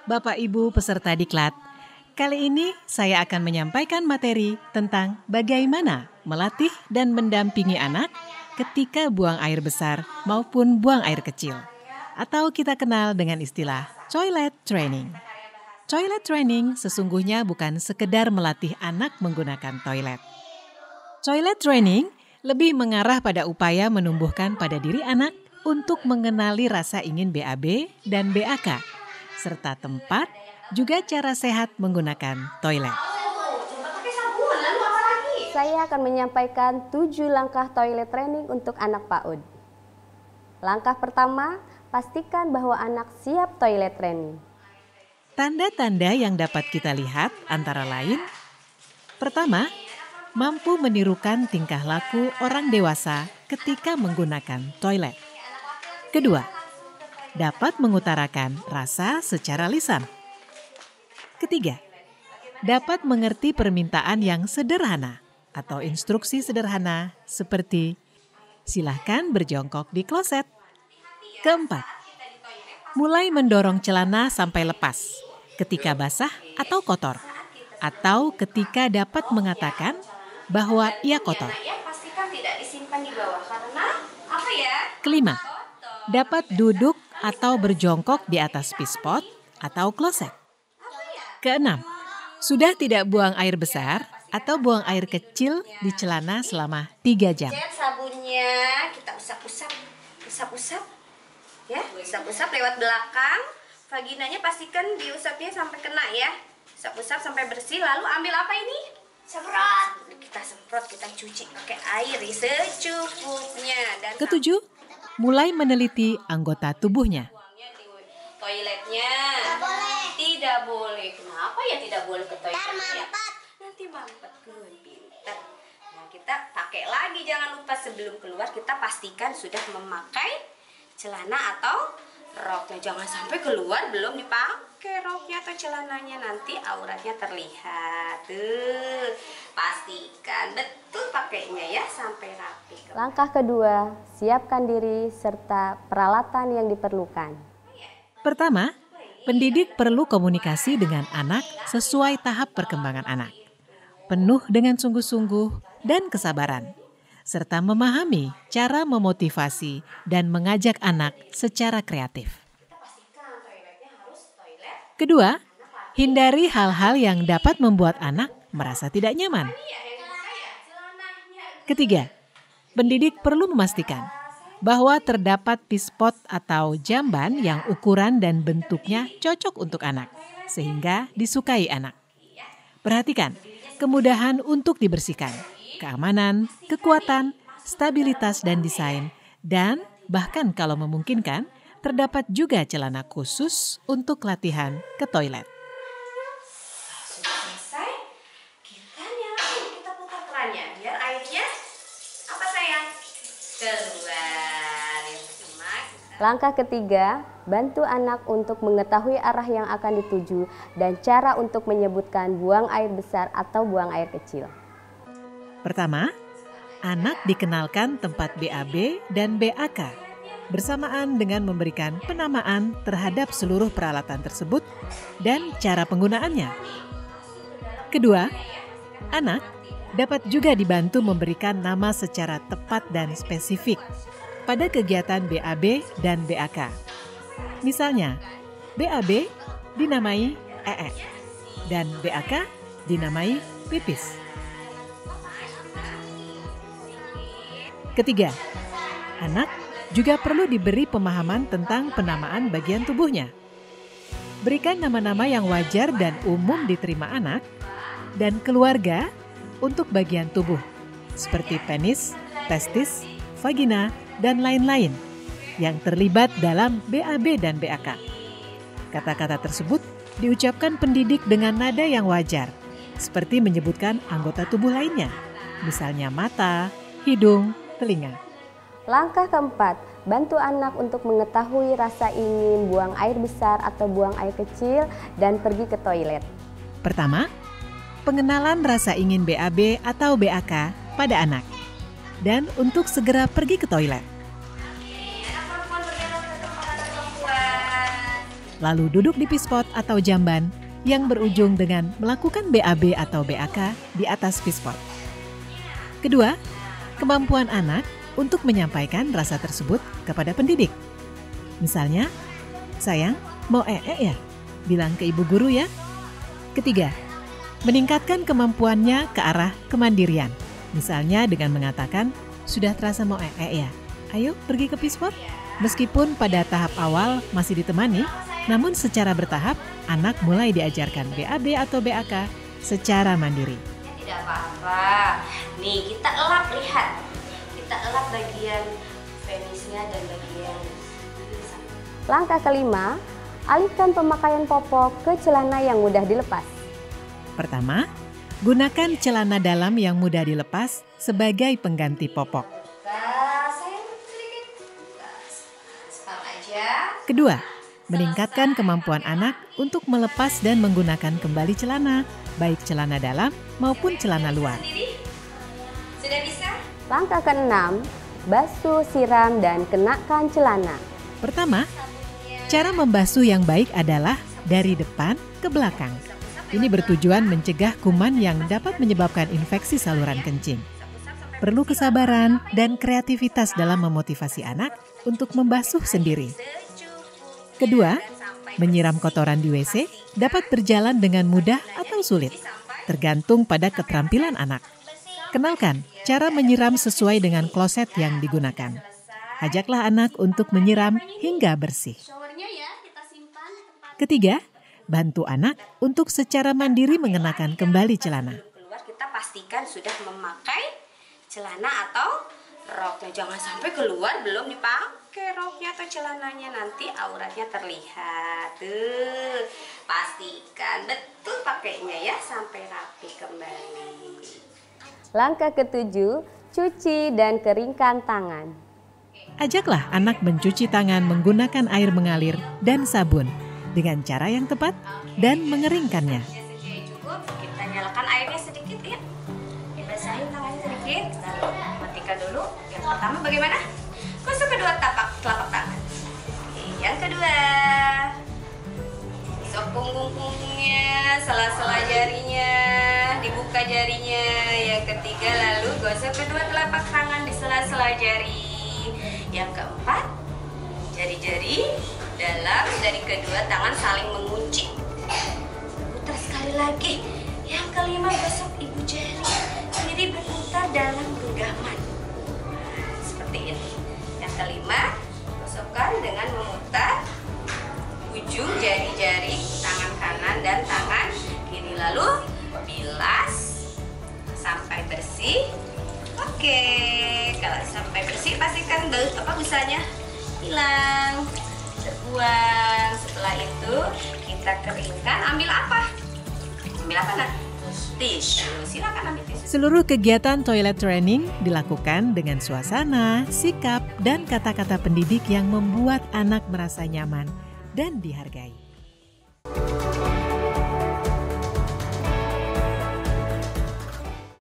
Bapak Ibu peserta diklat, kali ini saya akan menyampaikan materi tentang bagaimana melatih dan mendampingi anak ketika buang air besar maupun buang air kecil, atau kita kenal dengan istilah toilet training. Toilet training sesungguhnya bukan sekedar melatih anak menggunakan toilet. Toilet training lebih mengarah pada upaya menumbuhkan pada diri anak untuk mengenali rasa ingin BAB dan BAK, serta tempat, juga cara sehat menggunakan toilet. Saya akan menyampaikan 7 langkah toilet training untuk anak PAUD. Langkah pertama, pastikan bahwa anak siap toilet training. Tanda-tanda yang dapat kita lihat antara lain, pertama, mampu menirukan tingkah laku orang dewasa ketika menggunakan toilet. Kedua, dapat mengutarakan rasa secara lisan. Ketiga, dapat mengerti permintaan yang sederhana atau instruksi sederhana seperti silahkan berjongkok di kloset. Keempat, mulai mendorong celana sampai lepas ketika basah atau kotor, atau ketika dapat mengatakan bahwa ia kotor. Kelima, dapat duduk atau berjongkok di atas pispot atau kloset. Keenam, sudah tidak buang air besar atau buang air kecil di celana selama 3 jam. Sabunnya kita usap-usap, ya, usap-usap lewat belakang. Vaginanya pastikan diusapnya sampai kena ya, usap-usap sampai bersih. Lalu ambil apa ini? Semprot. Kita semprot, kita cuci pakai air secukupnya. Dan ketujuh, mulai meneliti anggota tubuhnya. Toiletnya tidak boleh. Kenapa ya tidak boleh ke toiletnya? Nanti mampet. Pintar. Nah, kita pakai lagi, jangan lupa sebelum keluar kita pastikan sudah memakai celana atau roknya. Jangan sampai keluar belum dipakai roknya atau celananya, nanti auratnya terlihat. Pastikan betul pakainya ya sampai rapi. Langkah kedua, siapkan diri serta peralatan yang diperlukan. Pertama, pendidik perlu komunikasi dengan anak sesuai tahap perkembangan anak, penuh dengan sungguh-sungguh dan kesabaran, serta memahami cara memotivasi dan mengajak anak secara kreatif. Kedua, hindari hal-hal yang dapat membuat anak merasa tidak nyaman. Ketiga, pendidik perlu memastikan bahwa terdapat pispot atau jamban yang ukuran dan bentuknya cocok untuk anak, sehingga disukai anak. Perhatikan kemudahan untuk dibersihkan, keamanan, kekuatan, stabilitas dan desain, dan bahkan kalau memungkinkan, terdapat juga celana khusus untuk latihan ke toilet. Sudah selesai, kita nyalain, kita putar kerannya biar airnya apa sayang? Keluar. Langkah ketiga, bantu anak untuk mengetahui arah yang akan dituju dan cara untuk menyebutkan buang air besar atau buang air kecil. Pertama, anak dikenalkan tempat BAB dan BAK bersamaan dengan memberikan penamaan terhadap seluruh peralatan tersebut dan cara penggunaannya. Kedua, anak dapat juga dibantu memberikan nama secara tepat dan spesifik pada kegiatan BAB dan BAK. Misalnya, BAB dinamai EE dan BAK dinamai pipis. Ketiga, anak juga perlu diberi pemahaman tentang penamaan bagian tubuhnya. Berikan nama-nama yang wajar dan umum diterima anak dan keluarga untuk bagian tubuh, seperti penis, testis, vagina, dan lain-lain yang terlibat dalam BAB dan BAK. Kata-kata tersebut diucapkan pendidik dengan nada yang wajar, seperti menyebutkan anggota tubuh lainnya, misalnya mata, hidung, telinga. Langkah keempat, bantu anak untuk mengetahui rasa ingin buang air besar atau buang air kecil dan pergi ke toilet. Pertama, pengenalan rasa ingin BAB atau BAK pada anak. Dan untuk segera pergi ke toilet. lalu duduk di pispot atau jamban yang berujung dengan melakukan BAB atau BAK di atas pispot. Kedua, kemampuan anak untuk menyampaikan rasa tersebut kepada pendidik. Misalnya, sayang, mau ya? Bilang ke ibu guru ya. Ketiga, meningkatkan kemampuannya ke arah kemandirian. Misalnya dengan mengatakan, sudah terasa mau ya? Ayo pergi ke pispot. Meskipun pada tahap awal masih ditemani, namun secara bertahap anak mulai diajarkan BAB atau BAK secara mandiri. Tidak apa-apa. Nih kita elap, lihat. Kita elap bagian penisnya dan bagian. Langkah kelima, alihkan pemakaian popok ke celana yang mudah dilepas. Pertama, gunakan celana dalam yang mudah dilepas sebagai pengganti popok. Kedua, meningkatkan kemampuan anak untuk melepas dan menggunakan kembali celana, baik celana dalam maupun celana luar. Sudah bisa? Langkah keenam, basuh, siram, dan kenakan celana. Pertama, cara membasuh yang baik adalah dari depan ke belakang. Ini bertujuan mencegah kuman yang dapat menyebabkan infeksi saluran kencing. Perlu kesabaran dan kreativitas dalam memotivasi anak untuk membasuh sendiri. Kedua, menyiram kotoran di WC dapat berjalan dengan mudah atau sulit, tergantung pada keterampilan anak. Kenalkan cara menyiram sesuai dengan kloset yang digunakan. Ajaklah anak untuk menyiram hingga bersih. Ketiga, bantu anak untuk secara mandiri mengenakan kembali celana. Keluar kita pastikan sudah memakai celana atau roknya. Jangan sampai keluar belum dipakai roknya atau celananya, nanti auratnya terlihat. Tuh, pastikan betul pakainya ya sampai rapi kembali. Langkah ketujuh, cuci dan keringkan tangan. Ajaklah anak mencuci tangan menggunakan air mengalir dan sabun dengan cara yang tepat dan mengeringkannya. Cukup, kita nyalakan airnya sedikit ya. Basahin tangannya sedikit, kita matikan dulu. Yang pertama bagaimana? Gosok kedua telapak tangan. Oke, yang kedua, gosok punggung-punggungnya, sela-sela jarinya, dibuka jarinya. Yang ketiga, lalu gosok kedua telapak tangan di sela-sela jari. Yang keempat, jari-jari dalam dari kedua tangan saling mengunci. Putar sekali lagi. Yang kelima, gosok ibu jari kiri berputar dalam genggaman. Seperti ini. Yang kelima, gosokkan dengan memutar ujung jari-jari tangan kanan dan tangan kiri, lalu bilas sampai bersih. Oke, kalau sampai bersih pastikan busanya hilang, terbuang. Setelah itu kita keringkan. Ambil apa? Ambil apa nak? Tisu. Silakan ambil tisu. Seluruh kegiatan toilet training dilakukan dengan suasana, sikap, dan kata-kata pendidik yang membuat anak merasa nyaman dan dihargai.